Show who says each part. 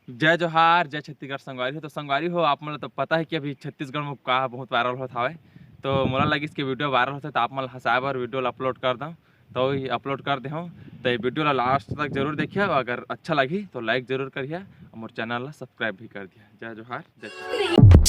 Speaker 1: जय जोहार, जय छत्तीसगढ़ संगवारी हो। तो संगवारी हो, आप मतलब तो पता है कि अभी छत्तीसगढ़ में का बहुत वायरल होता है। तो मोला लगी इसके वीडियो वायरल होता है तो आप मतलब हंसाए बर वीडियो अपलोड कर दूँ, तो ही अपलोड कर दे हूँ। तो ये वीडियो ला लास्ट तक जरूर देखिए, अगर अच्छा लगी तो लाइक जरूर करिए और मोर चैनल ला सब्सक्राइब भी कर दिया। जय जोहार, जय छत्तीसगढ़।